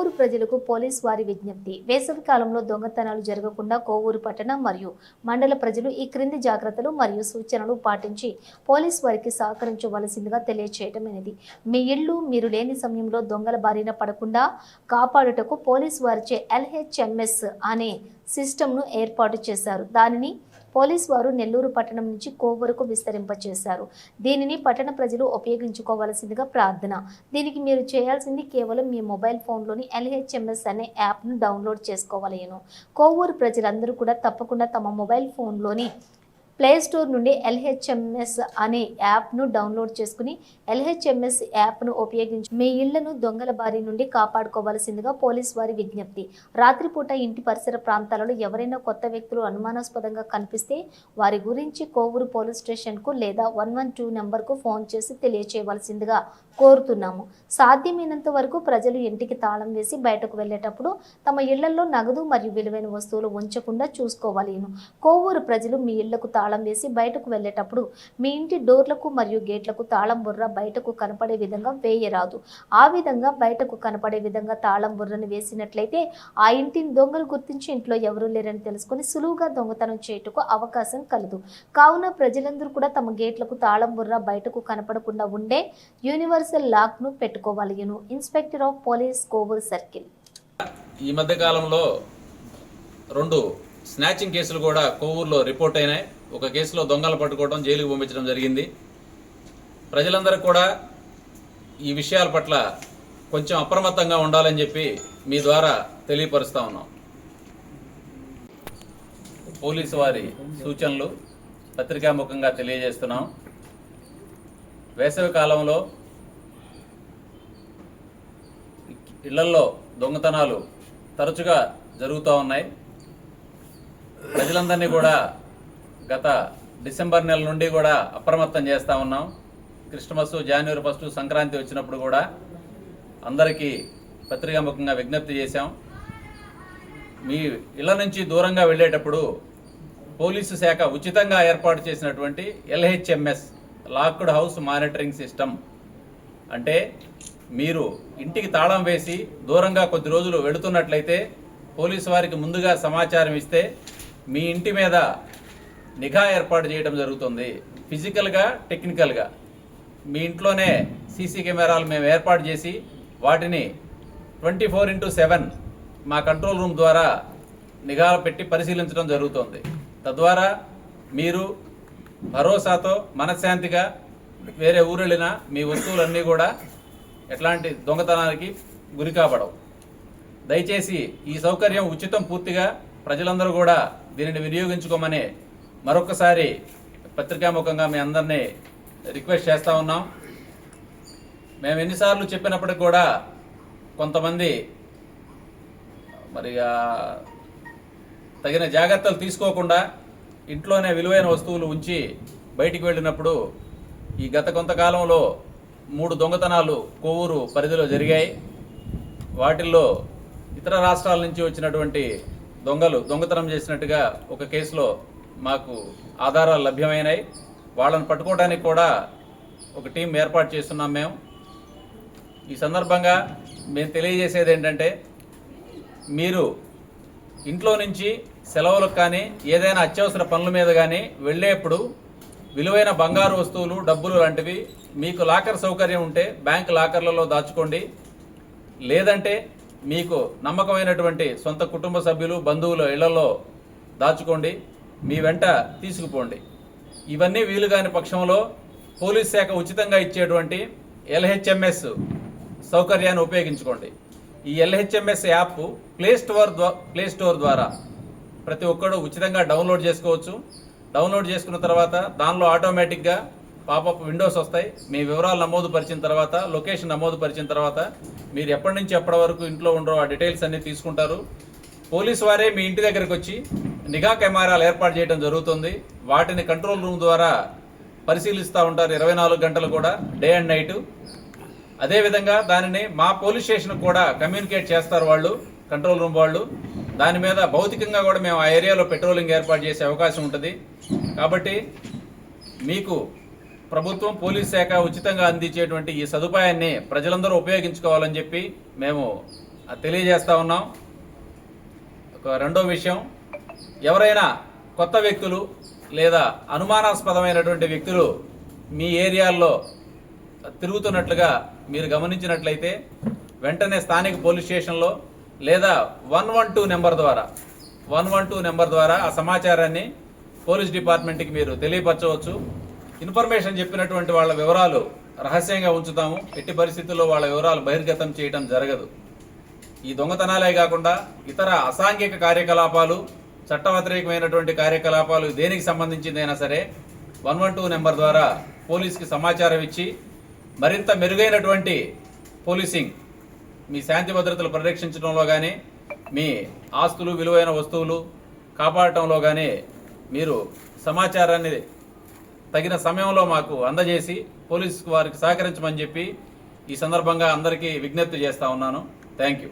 కోవూరు ప్రజలకు పోలీస్ వారి విజ్ఞప్తి. వేసవి కాలంలో దొంగతనాలు జరగకుండా కోవూరు పట్టణ మరియు మండల ప్రజలు ఈ క్రింది జాగ్రత్తలు మరియు సూచనలు పాటించి పోలీస్ వారికి సహకరించవలసిందిగా తెలియచేయటమైనది. మీ ఇళ్లు మీరు లేని సమయంలో దొంగల బారిన పడకుండా కాపాడుటకు పోలీస్ వారిచే LHMS అనే సిస్టమ్ను ఏర్పాటు చేశారు. దానిని పోలీస్ వారు నెల్లూరు పట్టణం నుంచి కోవూరుకు విస్తరింపచేశారు. దీనిని పట్టణ ప్రజలు ఉపయోగించుకోవాల్సిందిగా ప్రార్థన. దీనికి మీరు చేయాల్సింది కేవలం మీ మొబైల్ ఫోన్లోని LHMS అనే యాప్ను డౌన్లోడ్ చేసుకోవాలను. కోవూరు ప్రజలందరూ కూడా తప్పకుండా తమ మొబైల్ ఫోన్లోని ప్లేస్టోర్ నుండి LHMS అనే యాప్ను డౌన్లోడ్ చేసుకుని LHMS యాప్ను ఉపయోగించి మీ ఇళ్లను దొంగల బారి నుండి కాపాడుకోవాల్సిందిగా పోలీస్ వారి విజ్ఞప్తి. రాత్రిపూట ఇంటి పరిసర ప్రాంతాలలో ఎవరైనా కొత్త వ్యక్తులు అనుమానాస్పదంగా కనిపిస్తే వారి గురించి కోవూరు పోలీస్ స్టేషన్కు లేదా 112 నెంబర్కు ఫోన్ చేసి తెలియచేయవలసిందిగా కోరుతున్నాము. సాధ్యమైనంత వరకు ప్రజలు ఇంటికి తాళం వేసి బయటకు వెళ్లేటప్పుడు తమ ఇళ్లలో నగదు మరియు విలువైన వస్తువులు ఉంచకుండా చూసుకోవాలను. కోవూరు ప్రజలు మీ ఇళ్లకు తాళం వేసి బయటకు వెళ్లేటప్పుడు మీ ఇంటి డోర్లకు మరియు గేట్లకు తాళం బుర్ర బయటకు కనపడే విధంగా వేయరాదు. ఆ విధంగా బయటకు కనపడే విధంగా తాళం బుర్రను వేసినట్లయితే ఆ ఇంటిని దొంగలు గుర్తించి ఇంట్లో ఎవరూ లేరని తెలుసుకుని సులువుగా దొంగతనం చేయుటకు అవకాశం కలదు. కావున ప్రజలందరూ కూడా తమ గేట్లకు తాళం బుర్ర బయటకు కనపడకుండా ఉండే యూనివర్సల్ లాక్ ను పెట్టుకోవాలను. Inspector of police Kovur circle. ఈ మధ్య కాలంలో 2 స్నాచింగ్ కేసులు కూడా కోవూరులో రిపోర్ట్ అయినాయి. ఒక కేసులో దొంగలు పట్టుకోవడం, జైలుకు పంపించడం జరిగింది. ప్రజలందరూ కూడా ఈ విషయాల పట్ల కొంచెం అప్రమత్తంగా ఉండాలని చెప్పి మీ ద్వారా తెలియపరుస్తా ఉన్నాం. పోలీసు వారి సూచనలు పత్రికాముఖంగా తెలియజేస్తున్నాం. వేసవి కాలంలో ఇళ్లల్లో దొంగతనాలు తరచుగా జరుగుతూ ఉన్నాయి. ప్రజలందరినీ కూడా గత డిసెంబర్ నెల నుండి కూడా అప్రమత్తం చేస్తూ ఉన్నాం. క్రిస్మస్, జనవరి 1 సంక్రాంతి వచ్చినప్పుడు కూడా అందరికీ పత్రికాముఖంగా విజ్ఞప్తి చేశాం. మీ ఇళ్ల నుంచి దూరంగా వెళ్ళేటప్పుడు పోలీసు శాఖ ఉచితంగా ఏర్పాటు చేసినటువంటి LHMS locked house monitoring system అంటే మీరు ఇంటికి తాళం వేసి దూరంగా కొద్ది రోజులు వెళుతున్నట్లయితే పోలీసు వారికి ముందుగా సమాచారం ఇస్తే మీ ఇంటి మీద నిఘా ఏర్పాటు చేయడం జరుగుతుంది. ఫిజికల్గా, టెక్నికల్గా మీ ఇంట్లోనే సీసీ కెమెరాలు మేము ఏర్పాటు చేసి వాటిని 24/7 మా కంట్రోల్ రూమ్ ద్వారా నిఘా పెట్టి పరిశీలించడం జరుగుతుంది. తద్వారా మీరు భరోసాతో మనశ్శాంతిగా వేరే ఊరు వెళ్ళినా మీ వస్తువులన్నీ కూడా ఎట్లాంటి దొంగతనానికి గురి కాబడవు. దయచేసి ఈ సౌకర్యం ఉచితం. పూర్తిగా ప్రజలందరూ కూడా దీనిని వినియోగించుకోమని మరొకసారి పత్రికాముఖంగా మీ అందరినీ రిక్వెస్ట్ చేస్తూ ఉన్నాం. మేము ఎన్నిసార్లు చెప్పినప్పటికి కూడా కొంతమంది మరి తగిన జాగ్రత్తలు తీసుకోకుండా ఇంట్లోనే విలువైన వస్తువులు ఉంచి బయటికి వెళ్ళినప్పుడు ఈ గత కొంతకాలంలో 3 దొంగతనాలు కోవూరు పరిధిలో జరిగాయి. వాటిల్లో ఇతర రాష్ట్రాల నుంచి వచ్చినటువంటి దొంగలు దొంగతనం చేసినట్టుగా ఒక కేసులో మాకు ఆధారాలు లభ్యమైనాయి. వాళ్ళని పట్టుకోవడానికి కూడా ఒక టీం ఏర్పాటు చేస్తున్నాం మేము. ఈ సందర్భంగా మేము తెలియజేసేది ఏంటంటే, మీరు ఇంట్లో నుంచి సెలవులకు కానీ ఏదైనా అత్యవసర పనుల మీద కానీ వెళ్ళేప్పుడు విలువైన బంగారు వస్తువులు, డబ్బులు లాంటివి మీకు లాకర్ సౌకర్యం ఉంటే బ్యాంక్ లాకర్లలో దాచుకోండి. లేదంటే మీకు నమ్మకమైనటువంటి సొంత కుటుంబ సభ్యులు, బంధువుల ఇళ్లలో దాచుకోండి. మీ వెంట తీసుకుపోండి. ఇవన్నీ వీలు కాని పక్షంలో పోలీస్ శాఖ ఉచితంగా ఇచ్చేటువంటి LHMS సౌకర్యాన్ని ఉపయోగించుకోండి. ఈ LHMS యాప్ ప్లే స్టోర్ ద్వారా ప్రతి ఒక్కరు ఉచితంగా డౌన్లోడ్ చేసుకోవచ్చు. డౌన్లోడ్ చేసుకున్న తర్వాత దానిలో ఆటోమేటిక్గా పాపప్ విండోస్ వస్తాయి. మీ వివరాలు నమోదు పరిచిన తర్వాత, లొకేషన్ నమోదు పరిచిన తర్వాత మీరు ఎప్పటి నుంచి ఎప్పటి వరకు ఇంట్లో ఉండరో ఆ డీటెయిల్స్ అన్నీ తీసుకుంటారు. పోలీసు వారే మీ ఇంటి దగ్గరికి వచ్చి నిఘా కెమెరాలు ఏర్పాటు చేయడం జరుగుతుంది. వాటిని కంట్రోల్ రూమ్ ద్వారా పరిశీలిస్తూ ఉంటారు 24 గంటలు కూడా, డే అండ్ నైట్. అదేవిధంగా దానిని మా పోలీస్ స్టేషన్ కూడా కమ్యూనికేట్ చేస్తారు వాళ్ళు, కంట్రోల్ రూమ్ వాళ్ళు. దాని మీద భౌతికంగా కూడా మేము ఆ ఏరియాలో పెట్రోలింగ్ ఏర్పాటు చేసే అవకాశం ఉంటుంది. కాబట్టి మీకు ప్రభుత్వం, పోలీస్ శాఖ ఉచితంగా అందించేటువంటి ఈ సదుపాయాన్ని ప్రజలందరూ ఉపయోగించుకోవాలని చెప్పి మేము తెలియజేస్తూ ఉన్నాం. ఒక రెండో విషయం, ఎవరైనా కొత్త వ్యక్తులు లేదా అనుమానాస్పదమైనటువంటి వ్యక్తులు మీ ఏరియాల్లో తిరుగుతున్నట్లుగా మీరు గమనించినట్లయితే వెంటనే స్థానిక పోలీస్ స్టేషన్లో లేదా 112 నెంబర్ ద్వారా ఆ సమాచారాన్ని పోలీస్ డిపార్ట్మెంట్కి మీరు తెలియపరచవచ్చు. ఇన్ఫర్మేషన్ చెప్పినటువంటి వాళ్ళ వివరాలు రహస్యంగా ఉంచుతాము. ఎట్టి పరిస్థితుల్లో వాళ్ళ వివరాలు బహిర్గతం చేయడం జరగదు. ఈ దొంగతనాలే కాకుండా ఇతర అసాంఘిక కార్యకలాపాలు, చట్ట వ్యతిరేకమైనటువంటి కార్యకలాపాలు దేనికి సంబంధించిందైనా సరే 112 నెంబర్ ద్వారా పోలీస్కి సమాచారం ఇచ్చి మరింత మెరుగైనటువంటి పోలీసింగ్, మీ శాంతి భద్రతలు పరిరక్షించడంలో కానీ, మీ ఆస్తులు విలువైన వస్తువులు కాపాడటంలో కానీ మీరు సమాచారాన్ని తగిన సమయంలో మాకు అందజేసి పోలీసు వారికి సహకరించమని చెప్పి ఈ సందర్భంగా అందరికీ విజ్ఞప్తి చేస్తా ఉన్నాను. Thank you.